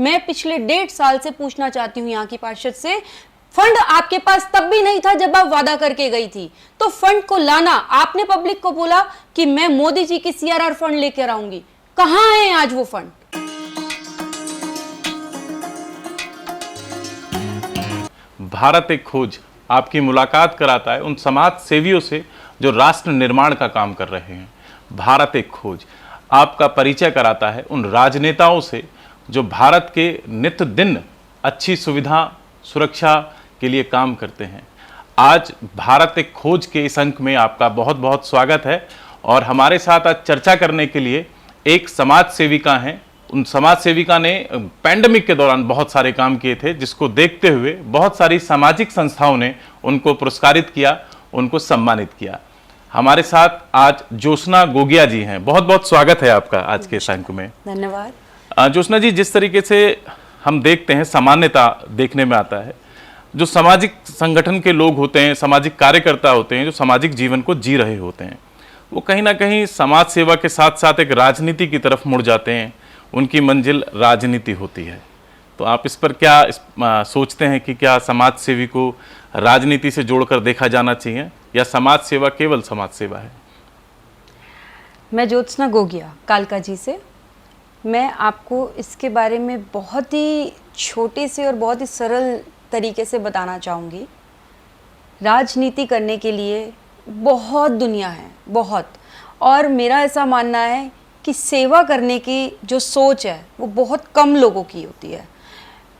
मैं पिछले 1.5 साल से पूछना चाहती हूँ यहाँ की पार्षद से, फंड आपके पास तब भी नहीं था जब आप वादा करके गई थी, तो फंड को लाना, आपने पब्लिक को बोला कि मैं मोदी जी की CRR फंड लेकर आऊंगी, कहाँ है आज वो फंड? भारत एक खोज आपकी मुलाकात कराता है उन समाज सेवियों से जो राष्ट्र निर्माण का काम कर रहे हैं। भारत एक खोज आपका परिचय कराता है उन राजनेताओं से जो भारत के नित्य दिन अच्छी सुविधा सुरक्षा के लिए काम करते हैं। आज भारत एक खोज के इस अंक में आपका बहुत बहुत स्वागत है और हमारे साथ आज चर्चा करने के लिए एक समाज सेविका हैं। उन समाज सेविका ने पैंडेमिक के दौरान बहुत सारे काम किए थे, जिसको देखते हुए बहुत सारी सामाजिक संस्थाओं ने उनको पुरस्कारित किया, उनको सम्मानित किया। हमारे साथ आज ज्योत्सना गोगिया जी हैं। बहुत बहुत स्वागत है आपका आज के इस अंक में। धन्यवाद। ज्योत्सना जी, जिस तरीके से हम देखते हैं, सामान्यता देखने में आता है, जो सामाजिक संगठन के लोग होते हैं, सामाजिक कार्यकर्ता होते हैं, जो सामाजिक जीवन को जी रहे होते हैं, वो कहीं ना कहीं समाज सेवा के साथ साथ एक राजनीति की तरफ मुड़ जाते हैं। उनकी मंजिल राजनीति होती है। तो आप इस पर क्या सोचते हैं कि क्या समाज सेवी को राजनीति से जोड़कर देखा जाना चाहिए या समाज सेवा केवल समाज सेवा है? मैं ज्योत्सना गोगिया कालका जी से, मैं आपको इसके बारे में बहुत ही छोटे से और बहुत ही सरल तरीके से बताना चाहूँगी। राजनीति करने के लिए बहुत दुनिया है, बहुत, और मेरा ऐसा मानना है कि सेवा करने की जो सोच है वो बहुत कम लोगों की होती है।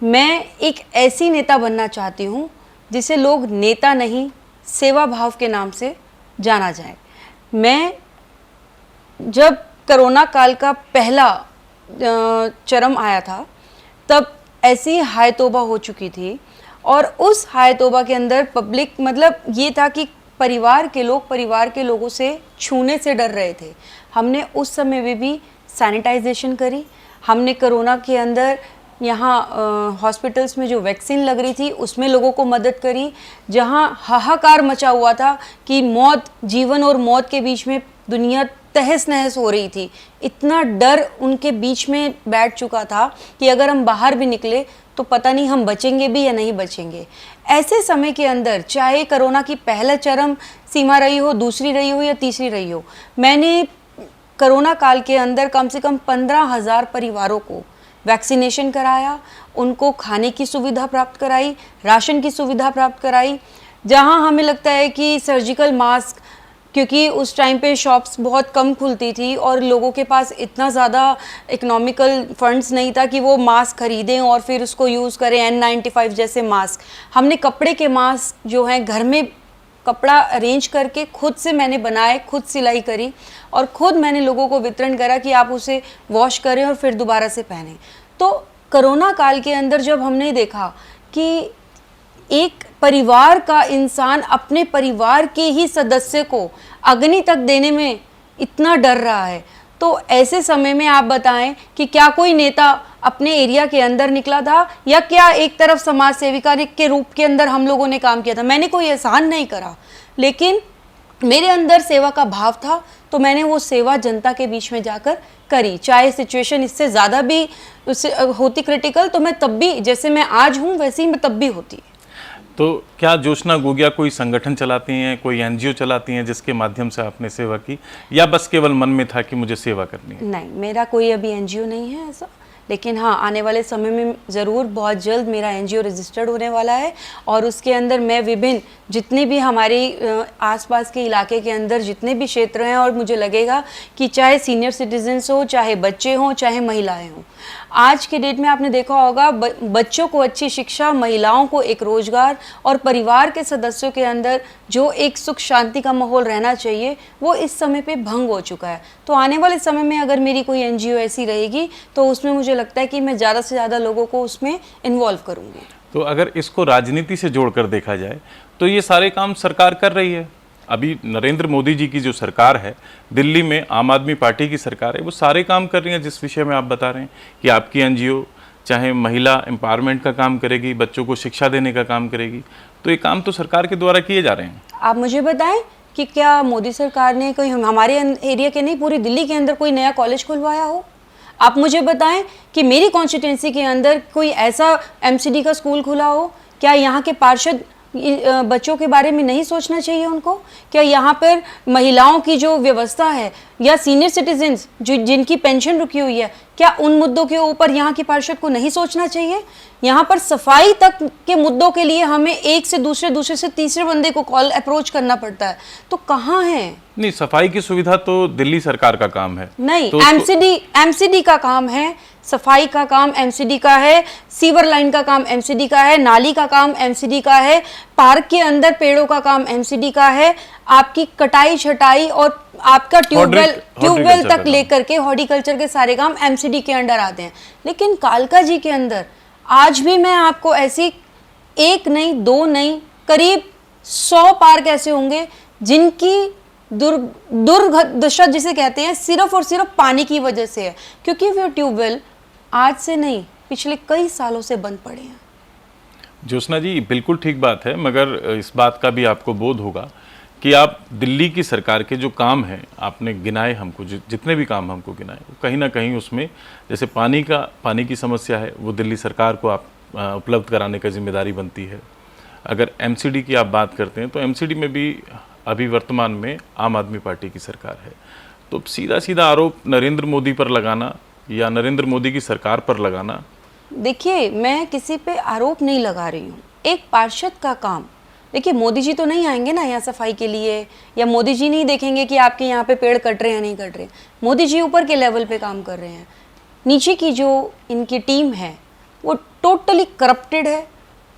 मैं एक ऐसी नेता बनना चाहती हूँ जिसे लोग नेता नहीं, सेवा भाव के नाम से जाना जाए। मैं जब कोरोना काल का पहला चरम आया था, तब ऐसी हाय तौबा हो चुकी थी, और उस हाय तौबा के अंदर पब्लिक, मतलब ये था कि परिवार के लोगों से छूने से डर रहे थे। हमने उस समय में भी सैनिटाइजेशन करी। हमने कोरोना के अंदर यहाँ हॉस्पिटल्स में जो वैक्सीन लग रही थी उसमें लोगों को मदद करी। जहाँ हाहाकार मचा हुआ था कि मौत, जीवन और मौत के बीच में दुनिया तहस नहस हो रही थी, इतना डर उनके बीच में बैठ चुका था कि अगर हम बाहर भी निकले तो पता नहीं हम बचेंगे भी या नहीं बचेंगे। ऐसे समय के अंदर, चाहे कोरोना की पहला चरम सीमा रही हो, दूसरी रही हो या तीसरी रही हो, मैंने कोरोना काल के अंदर कम से कम 15,000 परिवारों को वैक्सीनेशन कराया, उनको खाने की सुविधा प्राप्त कराई, राशन की सुविधा प्राप्त कराई। जहां हमें लगता है कि सर्जिकल मास्क, क्योंकि उस टाइम पे शॉप्स बहुत कम खुलती थी और लोगों के पास इतना ज़्यादा इकोनॉमिकल फंड्स नहीं था कि वो मास्क खरीदें और फिर उसको यूज़ करें, N95 जैसे मास्क। हमने कपड़े के मास्क जो हैं घर में कपड़ा अरेंज करके खुद से मैंने बनाए, खुद सिलाई करी और खुद मैंने लोगों को वितरण करा कि आप उसे वॉश करें और फिर दोबारा से पहनें। तो कोरोना काल के अंदर जब हमने देखा कि एक परिवार का इंसान अपने परिवार के ही सदस्य को अग्नि तक देने में इतना डर रहा है, तो ऐसे समय में आप बताएं कि क्या कोई नेता अपने एरिया के अंदर निकला था या क्या एक तरफ समाज सेविका के रूप के अंदर हम लोगों ने काम किया था? मैंने कोई एहसान नहीं करा, लेकिन मेरे अंदर सेवा का भाव था, तो मैंने वो सेवा जनता के बीच में जाकर करी। चाहे सिचुएशन इससे ज़्यादा भी उससे होती क्रिटिकल, तो मैं तब भी, जैसे मैं आज हूँ वैसे ही मैं तब भी होती। तो क्या ज्योत्सना गोगिया कोई संगठन चलाती हैं, कोई NGO चलाती हैं जिसके माध्यम से आपने सेवा की, या बस केवल मन में था कि मुझे सेवा करनी है? नहीं, मेरा कोई अभी NGO नहीं है ऐसा, लेकिन हाँ, आने वाले समय में ज़रूर बहुत जल्द मेरा NGO रजिस्टर्ड होने वाला है और उसके अंदर मैं विभिन्न जितने भी हमारे आसपास के इलाके के अंदर जितने भी क्षेत्र हैं, और मुझे लगेगा कि चाहे सीनियर सिटीजन्स हो, चाहे बच्चे हों, चाहे महिलाएं हों, आज के डेट में आपने देखा होगा बच्चों को अच्छी शिक्षा, महिलाओं को एक रोजगार और परिवार के सदस्यों के अंदर जो एक सुख शांति का माहौल रहना चाहिए वो इस समय पे भंग हो चुका है। तो आने वाले समय में अगर मेरी कोई NGO ऐसी रहेगी तो उसमें मुझे लगता है कि मैं ज़्यादा से ज़्यादा लोगों को उसमें इन्वॉल्व करूँगी। तो अगर इसको राजनीति से जोड़कर देखा जाए तो ये सारे काम सरकार कर रही है। अभी नरेंद्र मोदी जी की जो सरकार है, दिल्ली में आम आदमी पार्टी की सरकार है, वो सारे काम कर रही है जिस विषय में आप बता रहे हैं कि आपकी NGO चाहे महिला एम्पावरमेंट का काम करेगी, बच्चों को शिक्षा देने का काम करेगी, तो ये काम तो सरकार के द्वारा किए जा रहे हैं। आप मुझे बताएं कि क्या मोदी सरकार ने कोई हमारे एरिया के नहीं, पूरी दिल्ली के अंदर कोई नया कॉलेज खुलवाया हो? आप मुझे बताएं कि मेरी कॉन्स्टिट्यूंसी के अंदर कोई ऐसा एमसीडी का स्कूल खुला हो, क्या यहाँ के पार्षद बच्चों के बारे में नहीं सोचना चाहिए उनको? क्या यहाँ पर महिलाओं की जो व्यवस्था है या सीनियर सिटीजन्स जो जिनकी पेंशन रुकी हुई है, क्या उन मुद्दों के ऊपर यहाँ के पार्षद को नहीं सोचना चाहिए? यहाँ पर सफाई तक के मुद्दों के लिए हमें एक से दूसरे से तीसरे बंदे को कॉल अप्रोच करना पड़ता है, तो कहाँ है? नहीं, सफाई की सुविधा तो दिल्ली सरकार का काम है। नहीं, तो एमसीडी का काम है, सफाई का काम एमसीडी का है, सीवर लाइन का काम एमसीडी का है, नाली का काम एमसीडी का है, पार्क के अंदर पेड़ों का काम एमसीडी का है, आपकी कटाई छटाई और आपका ट्यूबवेल तक लेकर के हॉर्टिकल्चर के सारे काम एमसीडी के अंडर आते हैं। लेकिन कालका जी के अंदर आज भी मैं आपको ऐसी एक नहीं, दो नहीं, करीब 100 पार्क ऐसे होंगे जिनकी दुर्दशा जिसे कहते हैं सिर्फ और सिर्फ पानी की वजह से है, क्योंकि वो ट्यूबवेल आज से नहीं पिछले कई सालों से बंद पड़े हैं। ज्योत्सना जी, बिल्कुल ठीक बात है, मगर इस बात का भी आपको बोध होगा कि आप दिल्ली की सरकार के जो काम हैं आपने गिनाए, हमको जितने भी काम हमको गिनाए, कहीं ना कहीं उसमें जैसे पानी की समस्या है, वो दिल्ली सरकार को आप उपलब्ध कराने का जिम्मेदारी बनती है। अगर एमसीडी की आप बात करते हैं तो एमसीडी में भी अभी वर्तमान में आम आदमी पार्टी की सरकार है, तो सीधा सीधा आरोप नरेंद्र मोदी पर लगाना या नरेंद्र मोदी की सरकार पर लगाना। देखिए, मैं किसी पे आरोप नहीं लगा रही हूँ। एक पार्षद का काम, देखिए मोदी जी तो नहीं आएंगे ना यहाँ सफाई के लिए, या मोदी जी नहीं देखेंगे कि आपके यहाँ पे पेड़ कट रहे हैं नहीं कट रहे। मोदी जी ऊपर के लेवल पे काम कर रहे हैं, नीचे की जो इनकी टीम है वो टोटली करप्टेड है,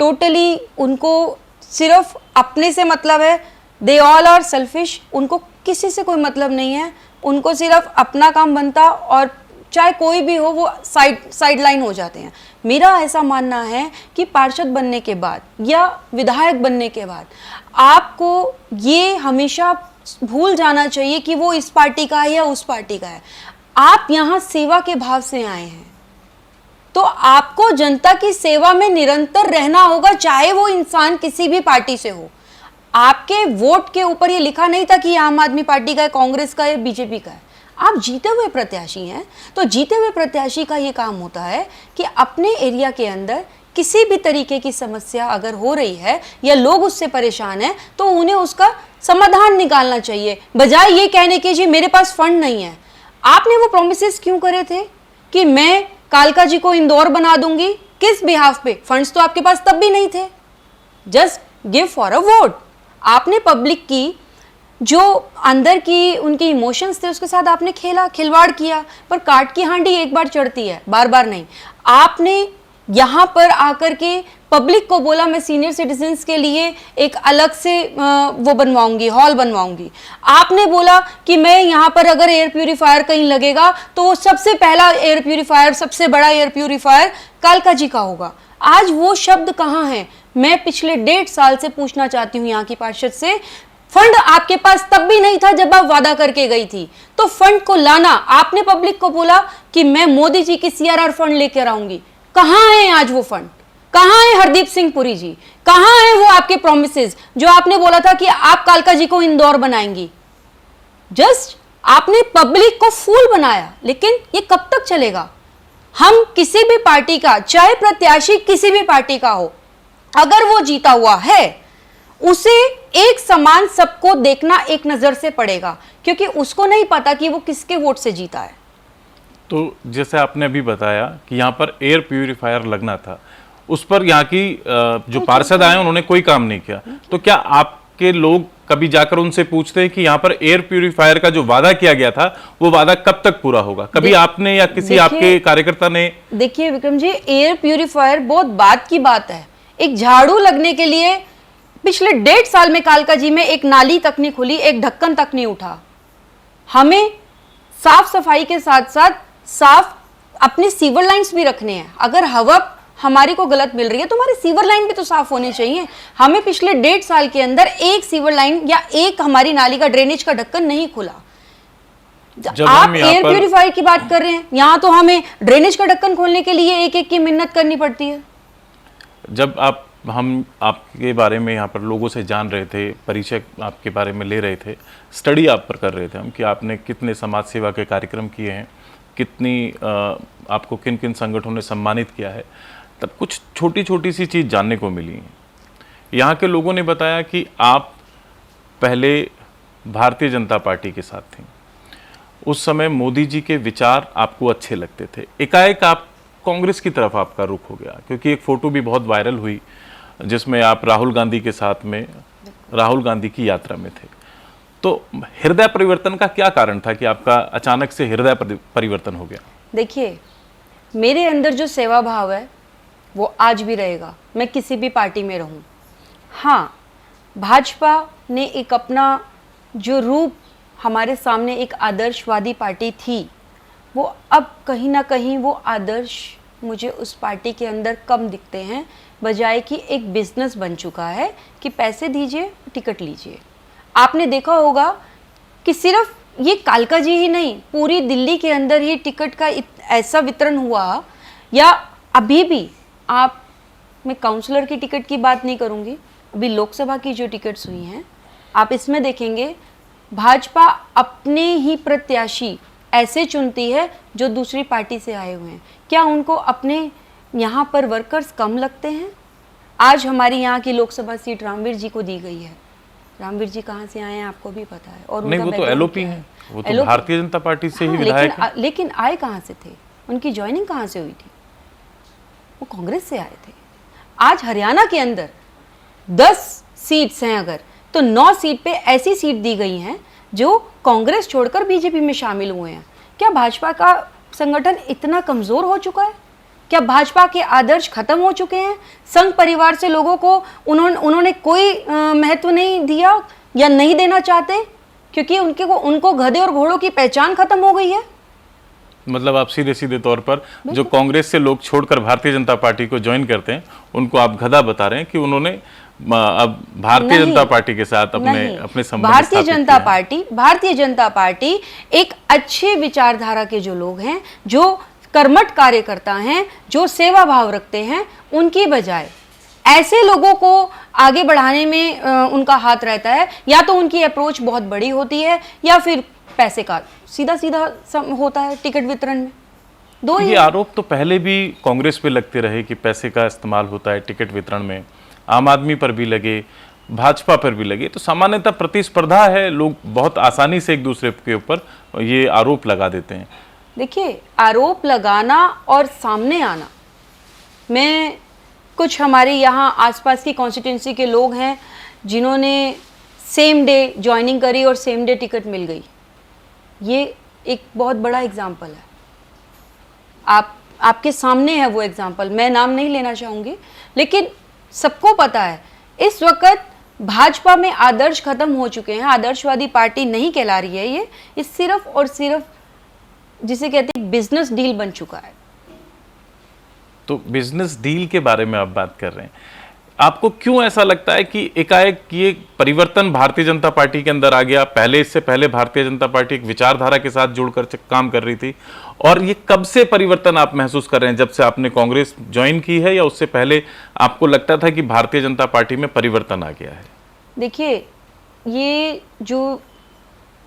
टोटली उनको सिर्फ अपने से मतलब है। दे ऑल आर सेल्फिश, उनको किसी से कोई मतलब नहीं है, उनको सिर्फ अपना काम बनता, और चाहे कोई भी हो वो साइड लाइन हो जाते हैं। मेरा ऐसा मानना है कि पार्षद बनने के बाद या विधायक बनने के बाद आपको ये हमेशा भूल जाना चाहिए कि वो इस पार्टी का है या उस पार्टी का है। आप यहाँ सेवा के भाव से आए हैं, तो आपको जनता की सेवा में निरंतर रहना होगा, चाहे वो इंसान किसी भी पार्टी से हो। आपके वोट के ऊपर ये लिखा नहीं था कि ये आम आदमी पार्टी का है, कांग्रेस का है, बीजेपी का है। आप जीते हुए प्रत्याशी हैं, तो जीते हुए प्रत्याशी का ये काम होता है कि अपने एरिया के अंदर किसी भी तरीके की समस्या अगर हो रही है या लोग उससे परेशान हैं, तो उन्हें उसका समाधान निकालना चाहिए, बजाय ये कहने के जी मेरे पास फंड नहीं है। आपने वो प्रॉमिसेस क्यों करे थे कि मैं कालका जी को इंदौर बना दूंगी? किस बिहाफ पे? फंड्स तो आपके पास तब भी नहीं थे। Just give for a vote. आपने पब्लिक की जो अंदर की उनके इमोशंस थे उसके साथ आपने खिलवाड़ किया, पर काट की हांडी एक बार चढ़ती है, बार बार नहीं। आपने यहाँ पर आकर के पब्लिक को बोला मैं सीनियर सिटीजन्स के लिए एक अलग से वो बनवाऊंगी, हॉल बनवाऊंगी। आपने बोला कि मैं यहाँ पर अगर एयर प्यूरीफायर कहीं लगेगा तो वो सबसे पहला एयर प्यूरीफायर, सबसे बड़ा एयर प्यूरीफायर कालका जी का होगा। आज वो शब्द कहाँ हैं? मैं पिछले 1.5 साल से पूछना चाहती हूँ यहाँ की पार्षद से। फंड आपके पास तब भी नहीं था जब आप वादा करके गई थी, तो फंड को लाना। आपने पब्लिक को बोला कि मैं मोदी जी की सीआरआर फंड लेकर आऊंगी। कहाँ है आज वो फंड? कहाँ है हरदीप सिंह पुरी जी? कहाँ है वो आपके प्रॉमिसेस जो आपने बोला था कि आप कालका जी को इंदौर बनाएंगी? जस्ट आपने पब्लिक को फूल बनाया, लेकिन ये कब तक चलेगा? हम किसी भी पार्टी का, चाहे प्रत्याशी किसी भी पार्टी का हो, अगर वो जीता हुआ है उसे एक समान सबको देखना एक नजर से पड़ेगा, क्योंकि उसको नहीं पता कि वो किसके वोट से जीता है। तो जैसे आपने अभी बताया कि यहाँ पर एयर प्यूरिफायर लगना था, उस पर यहाँ की जो पार्षद आए उन्होंने कोई काम नहीं किया, तो क्या आपके लोग कभी जाकर उनसे पूछते हैं कि यहाँ पर एयर प्यूरिफायर का जो वादा किया गया था वो वादा कब तक पूरा होगा? कभी आपने या किसी आपके कार्यकर्ता ने? देखिए विक्रम जी, एयर प्यूरिफायर बहुत बात की बात है। एक झाड़ू लगने के लिए पिछले 1.5 साल में कालका जी में एक नाली तक नहीं खुली, एक ढक्कन तक नहीं उठा। हमें साफ सफाई के साथ साथ साफ अपने सीवर लाइंस भी रखने हैं। अगर हवा हमारी को गलत मिल रही है तो हमारी सीवर लाइन भी तो साफ होनी चाहिए। हमें पिछले 1.5 साल के अंदर एक सीवर लाइन या एक हमारी नाली का ड्रेनेज का ढक्कन नहीं खुला। आप एयर प्यूरिफायर की बात कर रहे हैं, यहाँ तो हमें ड्रेनेज का ढक्कन खोलने के लिए एक एक की मिन्नत करनी पड़ती है। जब हम आपके बारे में यहाँ पर लोगों से जान रहे थे, परिचय आपके बारे में ले रहे थे, स्टडी आप पर कर रहे थे हम कि आपने कितने समाज सेवा के कार्यक्रम किए हैं, कितनी आपको किन किन संगठनों ने सम्मानित किया है, तब कुछ छोटी छोटी सी चीज़ जानने को मिली है। यहाँ के लोगों ने बताया कि आप पहले भारतीय जनता पार्टी के साथ थी, उस समय मोदी जी के विचार आपको अच्छे लगते थे, एकाएक आप कांग्रेस की तरफ आपका रुख हो गया, क्योंकि एक फ़ोटो भी बहुत वायरल हुई जिसमें आप राहुल गांधी के साथ में राहुल गांधी की यात्रा में थे। तो हृदय परिवर्तन का क्या कारण था कि आपका अचानक से हृदय परिवर्तन हो गया? देखिए, मेरे अंदर जो सेवा भाव है वो आज भी रहेगा, मैं किसी भी पार्टी में रहूं। हाँ, भाजपा ने एक अपना जो रूप हमारे सामने एक आदर्शवादी पार्टी थी, वो अब कहीं ना कहीं वो आदर्श मुझे उस पार्टी के अंदर कम दिखते हैं, बजाय कि एक बिजनेस बन चुका है कि पैसे दीजिए टिकट लीजिए। आपने देखा होगा कि सिर्फ ये कालका जी ही नहीं, पूरी दिल्ली के अंदर ही टिकट का ऐसा वितरण हुआ, या अभी भी आप, मैं काउंसलर की टिकट की बात नहीं करूँगी, अभी लोकसभा की जो टिकट्स हुई हैं, आप इसमें देखेंगे भाजपा अपने ही प्रत्याशी ऐसे चुनती है जो दूसरी पार्टी से आए हुए हैं। क्या उनको अपने यहाँ पर वर्कर्स कम लगते हैं? आज हमारी यहाँ की लोकसभा सीट रामवीर जी को दी गई है। रामवीर जी कहाँ से आए हैं आपको भी पता है, और नहीं, वो तो एलओपी है, वो तो भारतीय जनता पार्टी से ही विधायक है। लेकिन आए कहाँ से थे? उनकी ज्वाइनिंग कहाँ से हुई थी? वो कांग्रेस से आए थे। आज हरियाणा के अंदर 10 सीट्स हैं अगर, तो 9 सीट पे ऐसी सीट दी गई हैं जो कांग्रेस छोड़कर बीजेपी में शामिल हुए हैं। क्या भाजपा का संगठन इतना कमजोर हो चुका है? क्या भाजपा के आदर्श खत्म हो चुके हैं? संघ परिवार से लोगों को उन्होंने कोई महत्व नहीं दिया या नहीं देना चाहते, क्योंकि उनको गधे और घोड़ों की पहचान खत्म हो गई है। मतलब आप सीधे सीधे तौर पर जो कांग्रेस से लोग छोड़कर भारतीय जनता पार्टी को ज्वाइन करते हैं, उनको आप गधा बता रहे हैं कि उन्होंने अब भारतीय जनता पार्टी के साथ अपने संबंध भारतीय जनता पार्टी एक अच्छे विचारधारा के जो लोग हैं, जो कर्मठ कार्यकर्ता हैं, जो सेवा भाव रखते हैं, उनकी बजाय ऐसे लोगों को आगे बढ़ाने में उनका हाथ रहता है। या तो उनकी अप्रोच बहुत बड़ी होती है, या फिर पैसे का सीधा सीधा होता है टिकट वितरण में। दो ये आरोप तो पहले भी कांग्रेस पे लगते रहे कि पैसे का इस्तेमाल होता है टिकट वितरण में, आम आदमी पर भी लगे, भाजपा पर भी लगे। तो सामान्यतः प्रतिस्पर्धा है, लोग बहुत आसानी से एक दूसरे के ऊपर ये आरोप लगा देते हैं। देखिए, आरोप लगाना और सामने आना, मैं कुछ हमारे यहाँ आसपास की कॉन्स्टिट्यूंसी के लोग हैं जिन्होंने सेम डे ज्वाइनिंग करी और सेम डे टिकट मिल गई। ये एक बहुत बड़ा एग्जाम्पल है, आपके सामने है वो एग्जाम्पल, मैं नाम नहीं लेना चाहूँगी, लेकिन सबको पता है इस वक्त भाजपा में आदर्श खत्म हो चुके हैं। आदर्शवादी पार्टी नहीं कहला रही है ये सिर्फ और सिर्फ जिसे कहते हैं बिजनेस डील बन चुका है। तो बिजनेस डील के बारे में आप बात कर रहे हैं, आपको क्यों ऐसा लगता है कि एकाएक ये परिवर्तन भारतीय जनता पार्टी के अंदर आ गया? पहले, इससे पहले भारतीय जनता पार्टी एक विचारधारा के साथ जुड़कर काम कर रही थी, और ये कब से परिवर्तन आप महसूस कर रहे हैं? जब से आपने कांग्रेस ज्वाइन की है, या उससे पहले आपको लगता था कि भारतीय जनता पार्टी में परिवर्तन आ गया है? देखिए, ये जो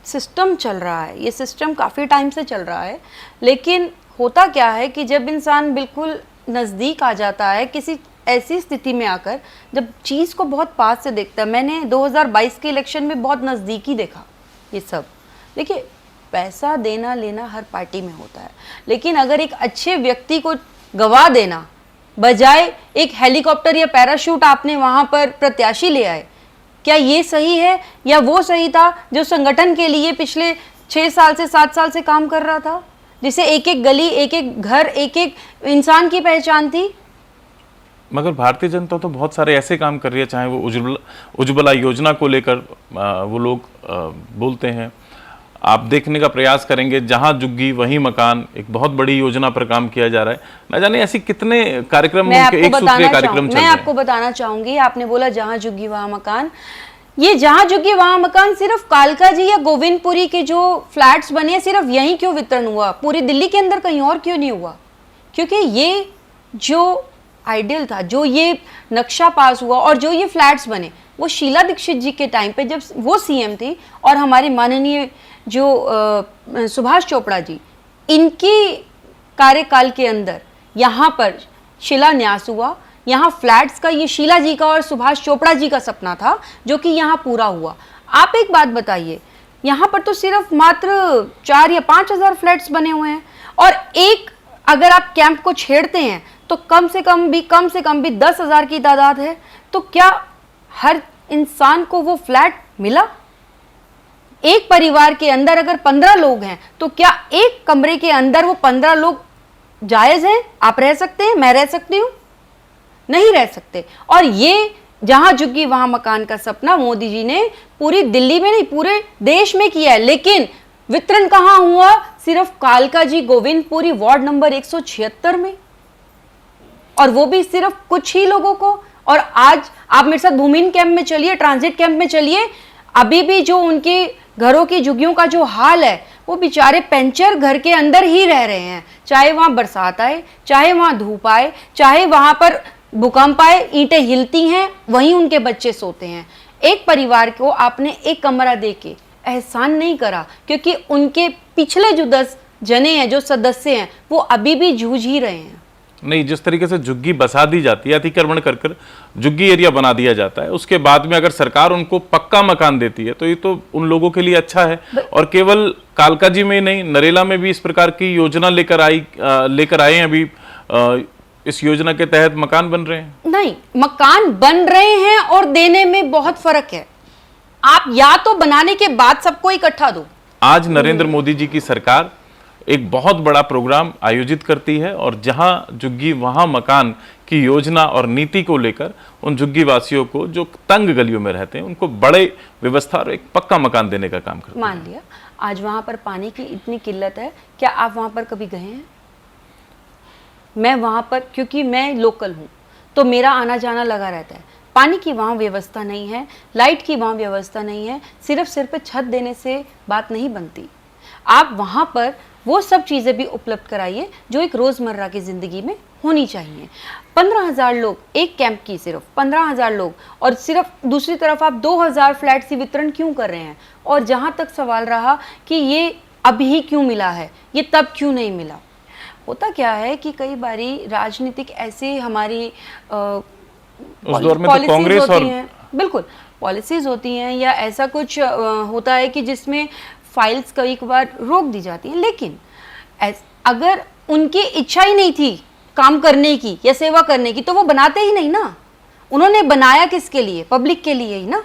सिस्टम चल रहा है, ये सिस्टम काफ़ी टाइम से चल रहा है, लेकिन होता क्या है कि जब इंसान बिल्कुल नज़दीक आ जाता है, किसी ऐसी स्थिति में आकर जब चीज़ को बहुत पास से देखता है, मैंने 2022 के इलेक्शन में बहुत नज़दीकी देखा ये सब। देखिए, पैसा देना लेना हर पार्टी में होता है, लेकिन अगर एक अच्छे व्यक्ति को गवा देना बजाय एक हेलीकॉप्टर या पैराशूट आपने वहाँ पर प्रत्याशी ले आए, क्या ये सही है? या वो सही था जो संगठन के लिए पिछले 6 साल से 7 साल से काम कर रहा था, जिसे एक एक गली, एक एक घर, एक एक इंसान की पहचान थी? मगर भारतीय जनता तो बहुत सारे ऐसे काम कर रही है, चाहे वो उज्ज्वला योजना को लेकर वो लोग बोलते हैं। आप देखने का प्रयास करेंगे, जहां झुग्गी वहीं मकान, एक बहुत बड़ी योजना पर काम किया जा रहा है। न जाने ऐसी कितने कार्यक्रम, एक सूत्रीय कार्यक्रम चल रहे हैं। मैं आपको बताना चाहूंगी, आपने बोला जहां झुग्गी वहां मकान, ये जहां झुग्गी वहां मकान सिर्फ कालका जी या गोविंदपुरी के जो फ्लैट्स बने सिर्फ यहीं क्यों वितरण हुआ? पूरी दिल्ली के अंदर कहीं और क्यों नहीं हुआ? क्योंकि ये जो आइडियल था, जो ये नक्शा पास हुआ और जो ये फ्लैट्स बने, वो शीला दीक्षित जी के टाइम पे जब वो सीएम थी, और हमारे माननीय जो सुभाष चोपड़ा जी इनके कार्यकाल के अंदर यहाँ पर शिलान्यास हुआ। यहाँ फ्लैट्स का ये शीला जी का और सुभाष चोपड़ा जी का सपना था जो कि यहाँ पूरा हुआ। आप एक बात बताइए, यहाँ पर तो सिर्फ मात्र 4 या 5 हज़ार फ्लैट्स बने हुए हैं, और एक अगर आप कैंप को छेड़ते हैं तो कम से कम भी 10,000 की तादाद है। तो क्या हर इंसान को वो फ्लैट मिला? एक परिवार के अंदर अगर 15 लोग हैं तो क्या एक कमरे के अंदर वो 15 लोग जायज है? आप रह सकते हैं, मैं रह सकती हूँ? नहीं रह सकते। और ये जहां झुग्गी वहां मकान का सपना मोदी जी ने पूरी दिल्ली में नहीं पूरे देश में किया है, लेकिन वितरण कहां हुआ? सिर्फ कालका जी गोविंदपुरी वार्ड नंबर 176 में, और वो भी सिर्फ कुछ ही लोगों को। और आज आप मेरे साथ भूमिहीन कैंप में चलिए, ट्रांजिट कैंप में चलिए, अभी भी जो उनके घरों की झुग्गियों का जो हाल है, वो बेचारे पेंचर घर के अंदर ही रह रहे हैं, चाहे वहां बरसात आए, चाहे वहां धूप आए, चाहे वहां पर भूकंप आए, ईंटें हिलती हैं, वहीं उनके बच्चे सोते हैं। एक परिवार को आपने एक कमरा देके एहसान नहीं करा, क्योंकि उनके पिछले जो 10 जने हैं, जो सदस्य हैं, वो अभी भी जूझ ही रहे हैं। नहीं, जिस तरीके से झुग्गी बसा दी जाती है, अतिक्रमण कर झुग्गी एरिया बना दिया जाता है, उसके बाद में अगर सरकार उनको पक्का मकान देती है तो ये तो उन लोगों के लिए अच्छा है। और केवल कालका जी में नहीं, नरेला में भी इस प्रकार की योजना लेकर आए हैं। अभी इस योजना के तहत मकान बन रहे हैं। नहीं, मकान बन रहे हैं और देने में बहुत फर्क है। आप या तो बनाने के बाद सबको इकट्ठा दो। आज नरेंद्र मोदी जी की सरकार एक बहुत बड़ा प्रोग्राम आयोजित करती है, और जहां झुग्गी वहां मकान की योजना और नीति को लेकर उन झुग्गी वासियों को जो तंग गलियों में रहते हैं उनको बड़े व्यवस्था और एक पक्का मकान देने का काम करते हैं। मान लिया आज वहां पर पानी की इतनी किल्लत है, क्या आप वहां पर कभी गए हैं? मैं वहां पर, क्योंकि मैं लोकल हूं तो मेरा आना जाना लगा रहता है। पानी की वहाँ व्यवस्था नहीं है, लाइट की वहाँ व्यवस्था नहीं है, सिर्फ सिर पे छत देने से बात नहीं बनती। आप वहाँ पर वो सब चीज़ें भी उपलब्ध कराइए जो एक रोज़मर्रा की ज़िंदगी में होनी चाहिए। 15,000 लोग, एक कैंप की सिर्फ 15,000 लोग, और सिर्फ दूसरी तरफ आप 2,000 फ्लैट्स ही वितरण क्यों कर रहे हैं? और जहाँ तक सवाल रहा कि ये अभी क्यों मिला है, ये तब क्यों नहीं मिला, होता क्या है कि कई बारी राजनीतिक ऐसे हमारी उस दौर में तो कांग्रेस और बिल्कुल पॉलिसीज होती हैं, या ऐसा कुछ होता है कि जिसमें फाइल्स कई बार रोक दी जाती हैं। लेकिन अगर उनकी इच्छा ही नहीं थी काम करने की या सेवा करने की तो वो बनाते ही नहीं ना। उन्होंने बनाया किसके लिए? पब्लिक के लिए ही ना।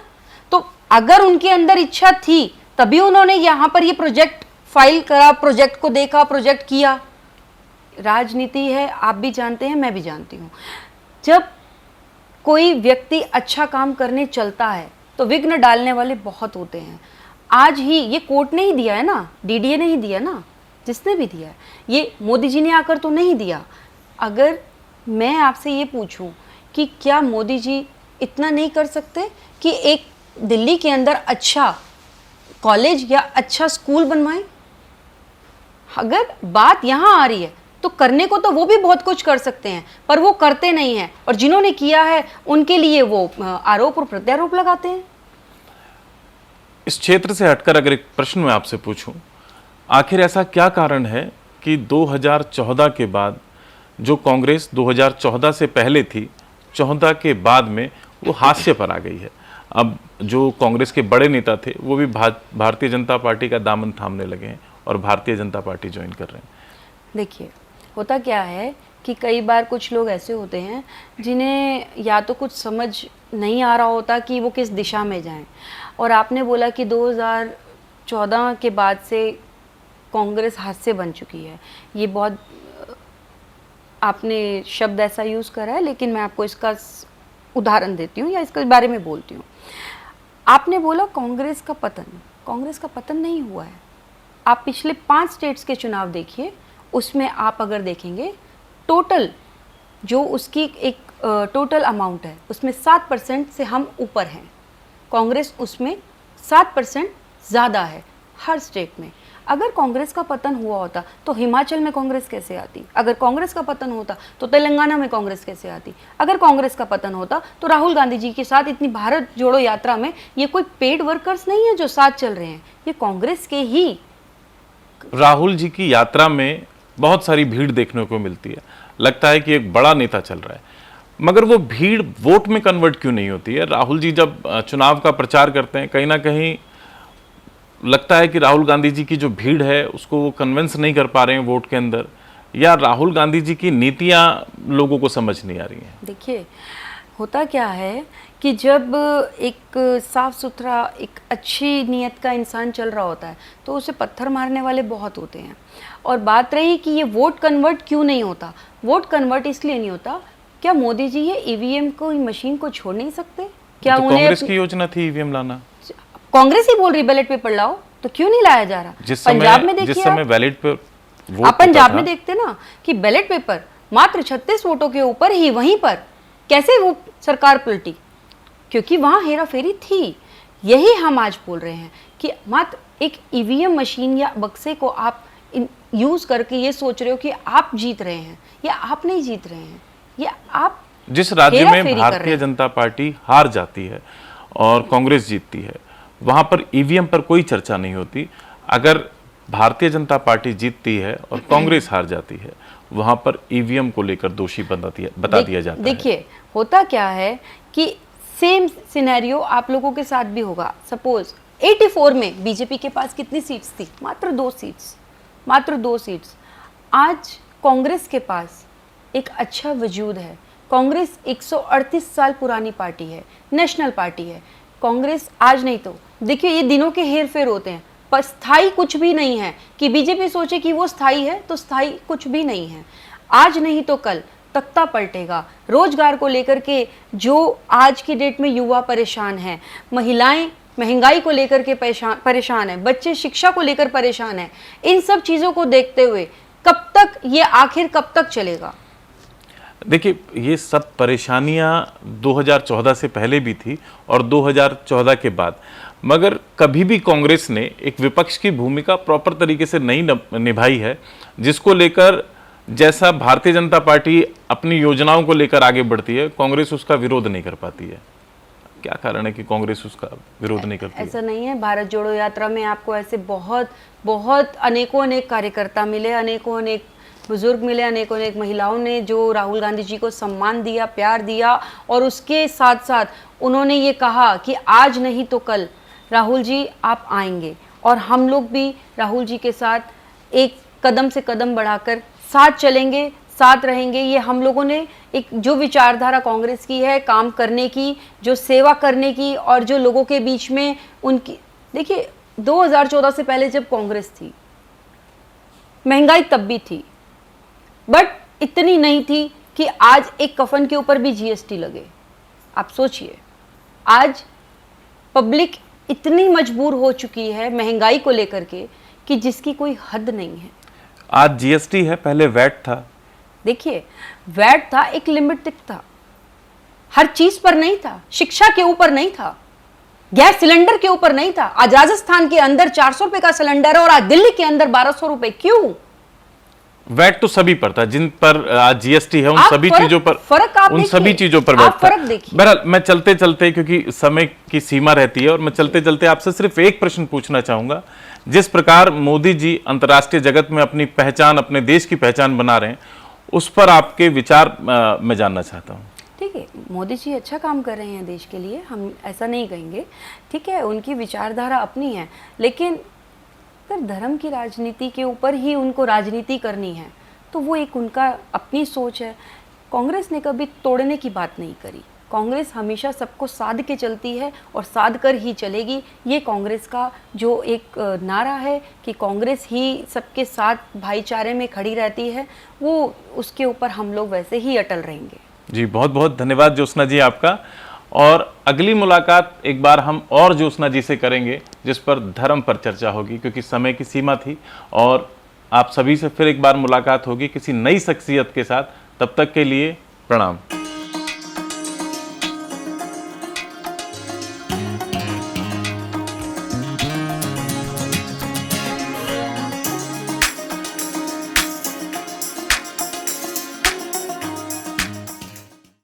तो अगर उनके अंदर इच्छा थी तभी उन्होंने यहाँ पर ये प्रोजेक्ट फाइल करा, प्रोजेक्ट को देखा, प्रोजेक्ट किया। राजनीति है, आप भी जानते हैं, मैं भी जानती हूँ। जब कोई व्यक्ति अच्छा काम करने चलता है तो विघ्न डालने वाले बहुत होते हैं। आज ही ये कोर्ट ने ही दिया है ना, डीडीए ने ही दिया ना, जिसने भी दिया है, ये मोदी जी ने आकर तो नहीं दिया। अगर मैं आपसे ये पूछूं कि क्या मोदी जी इतना नहीं कर सकते कि एक दिल्ली के अंदर अच्छा कॉलेज या अच्छा स्कूल बनवाएं? अगर बात यहाँ आ रही है तो करने को तो वो भी बहुत कुछ कर सकते हैं, पर वो करते नहीं हैं, और जिन्होंने किया है उनके लिए वो आरोप और प्रत्यारोप लगाते हैं। इस क्षेत्र से हटकर अगर एक प्रश्न मैं आपसे पूछूं, आखिर ऐसा क्या कारण है कि 2014 के बाद जो कांग्रेस 2014 से पहले थी, 14 के बाद में वो हाशिए पर आ गई है? अब जो कांग्रेस के बड़े नेता थे वो भी भारतीय जनता पार्टी का दामन थामने लगे हैं और भारतीय जनता पार्टी ज्वाइन कर रहे हैं। देखिए, होता क्या है कि कई बार कुछ लोग ऐसे होते हैं जिन्हें या तो कुछ समझ नहीं आ रहा होता कि वो किस दिशा में जाएं। और आपने बोला कि 2014 के बाद से कांग्रेस हाथ से बन चुकी है, ये बहुत आपने शब्द ऐसा यूज़ करा है, लेकिन मैं आपको इसका उदाहरण देती हूँ या इसके बारे में बोलती हूँ। आपने बोला कांग्रेस का पतन नहीं हुआ है। आप पिछले 5 स्टेट्स के चुनाव देखिए, उसमें आप अगर देखेंगे टोटल जो उसकी एक टोटल अमाउंट है उसमें 7% से हम ऊपर हैं। कांग्रेस उसमें 7% ज़्यादा है हर स्टेट में। अगर कांग्रेस का पतन हुआ होता तो हिमाचल में कांग्रेस कैसे आती? अगर कांग्रेस का पतन होता तो तेलंगाना में कांग्रेस कैसे आती? अगर कांग्रेस का पतन होता तो राहुल गांधी जी के साथ इतनी भारत जोड़ो यात्रा में ये कोई पेड वर्कर्स नहीं है जो साथ चल रहे हैं, ये कांग्रेस के ही राहुल जी की यात्रा में बहुत सारी भीड़ देखने को मिलती है, लगता है कि एक बड़ा नेता चल रहा है, मगर वो भीड़ वोट में कन्वर्ट क्यों नहीं होती है? राहुल जी जब चुनाव का प्रचार करते हैं, कहीं ना कहीं लगता है कि राहुल गांधी जी की जो भीड़ है उसको वो कन्विंस नहीं कर पा रहे हैं वोट के अंदर, या राहुल गांधी जी की नीतियां लोगों को समझ नहीं आ रही हैं। देखिए, होता क्या है कि जब एक साफ सुथरा, एक अच्छी नीयत का इंसान चल रहा होता है तो उसे पत्थर मारने वाले बहुत होते हैं। और बात रही कि ये वोट कन्वर्ट क्यों नहीं होता, वोट कन्वर्ट इसलिए नहीं होता, क्या मोदी जी ये ईवीएम को, मशीन को छोड़ नहीं सकते? क्या तो उन्हें कांग्रेस की योजना थी ईवीएम लाना, कांग्रेस ही बोल रही बैलेट पेपर लाओ, तो क्यों नहीं लाया जा रहा? पंजाब में देखिए, जिस समय बैलेट पर वोट आप पंजाब होता में था, देखते ना कि बैलेट पेपर मात्र 36 वोटों के ऊपर ही, वहीं पर कैसे वो सरकार पलटी, क्योंकि वहां हेरा फेरी थी। यही हम आज बोल रहे हैं कि मात्र एक ईवीएम मशीन या बक्से को आप यूज करके ये सोच रहे हो कि आप जीत रहे हैं, या आप नहीं जीत रहे हैं, या आप जिस राज्य हेरा में फेरी कर रहे भारतीय हैं। जनता पार्टी हार जाती है और कांग्रेस जीतती है, वहां पर ईवीएम पर कोई चर्चा नहीं होती। अगर भारतीय जनता पार्टी जीतती है और कांग्रेस हार जाती है, वहां पर ईवीएम को लेकर दोषी बता दिया जाता है। देखिए, होता क्या है कि सेम सिनेरियो आप लोगों के साथ भी होगा। सपोज 84 में बीजेपी के पास कितनी सीट्स थी? मात्र 2 सीट्स, मात्र 2 सीट्स। आज कांग्रेस के पास एक अच्छा वजूद है। कांग्रेस 138 साल पुरानी पार्टी है, नेशनल पार्टी है। कांग्रेस आज नहीं तो, देखिए ये दिनों के हेर फेर होते हैं, पर स्थायी कुछ भी नहीं है कि बीजेपी सोचे कि वो स्थायी है, तो स्थायी कुछ भी नहीं है। आज नहीं तो कल तख्ता पलटेगा। रोजगार को लेकर के जो आज की डेट में युवा परेशान हैं, महिलाएं महंगाई को लेकर के परेशान है, बच्चे शिक्षा को लेकर परेशान है, इन सब चीजों को देखते हुए कब तक ये, आखिर कब तक चलेगा? देखिए, ये सब परेशानियां 2014 से पहले भी थी और 2014 के बाद, मगर कभी भी कांग्रेस ने एक विपक्ष की भूमिका प्रॉपर तरीके से नहीं निभाई है, जिसको लेकर जैसा भारतीय जनता पार्टी अपनी योजनाओं को लेकर आगे बढ़ती है, कांग्रेस उसका विरोध नहीं कर पाती है। क्या कारण है कि कांग्रेस उसका विरोध नहीं करती? ऐसा नहीं है। भारत जोड़ो यात्रा में आपको ऐसे बहुत बहुत अनेकों अनेक कार्यकर्ता मिले, अनेकों अनेक बुजुर्ग मिले, अनेकों अनेक महिलाओं ने जो राहुल गांधी जी को सम्मान दिया, प्यार दिया, और उसके साथ साथ उन्होंने ये कहा कि आज नहीं तो कल राहुल जी आप आएंगे, और हम लोग भी राहुल जी के साथ एक कदम से कदम बढ़ाकर साथ चलेंगे, साथ रहेंगे। ये हम लोगों ने एक जो विचारधारा कांग्रेस की है, काम करने की, जो सेवा करने की, और जो लोगों के बीच में उनकी, देखिए 2014 से पहले जब कांग्रेस थी, महंगाई तब भी थी, बट इतनी नहीं थी कि आज एक कफन के ऊपर भी जीएसटी लगे। आप सोचिए, आज पब्लिक इतनी मजबूर हो चुकी है महंगाई को लेकर के कि जिसकी कोई हद नहीं है। आज जीएसटी है, पहले वैट था। देखिए, वैट था, एक लिमिट तक था, हर चीज पर नहीं था, शिक्षा के ऊपर नहीं था, गैस सिलेंडर के ऊपर नहीं था। आज राजस्थान के अंदर 400 रुपए का सिलेंडर है और आज दिल्ली के अंदर 1200 रुपए। क्यों? वैट तो सभी पर था, जिन पर आज जीएसटी है, उन आप सभी फर्क- चीजों पर, फर्क आप उन देखिए, सभी चीजों पर आप वैट था। फर्क देखिए। बहरहाल, मैं चलते चलते, क्योंकि समय की सीमा रहती है, और मैं चलते चलते आपसे सिर्फ एक प्रश्न पूछना चाहूंगा। जिस प्रकार मोदी जी अंतर्राष्ट्रीय जगत में अपनी पहचान, अपने देश की पहचान बना रहे हैं, उस पर आपके विचार मैं जानना चाहता हूँ। ठीक है, मोदी जी अच्छा काम कर रहे हैं देश के लिए, हम ऐसा नहीं कहेंगे। ठीक है, उनकी विचारधारा अपनी है, लेकिन अगर धर्म की राजनीति के ऊपर ही उनको राजनीति करनी है तो वो एक उनका अपनी सोच है। कांग्रेस ने कभी तोड़ने की बात नहीं करी। कांग्रेस हमेशा सबको साध के चलती है और साध कर ही चलेगी। ये कांग्रेस का जो एक नारा है कि कांग्रेस ही सबके साथ भाईचारे में खड़ी रहती है, वो उसके ऊपर हम लोग वैसे ही अटल रहेंगे। जी, बहुत बहुत धन्यवाद ज्योत्सना जी आपका। और अगली मुलाकात एक बार हम और ज्योत्सना जी से करेंगे, जिस पर धर्म पर चर्चा होगी, क्योंकि समय की सीमा थी। और आप सभी से फिर एक बार मुलाकात होगी किसी नई शख्सियत के साथ। तब तक के लिए प्रणाम।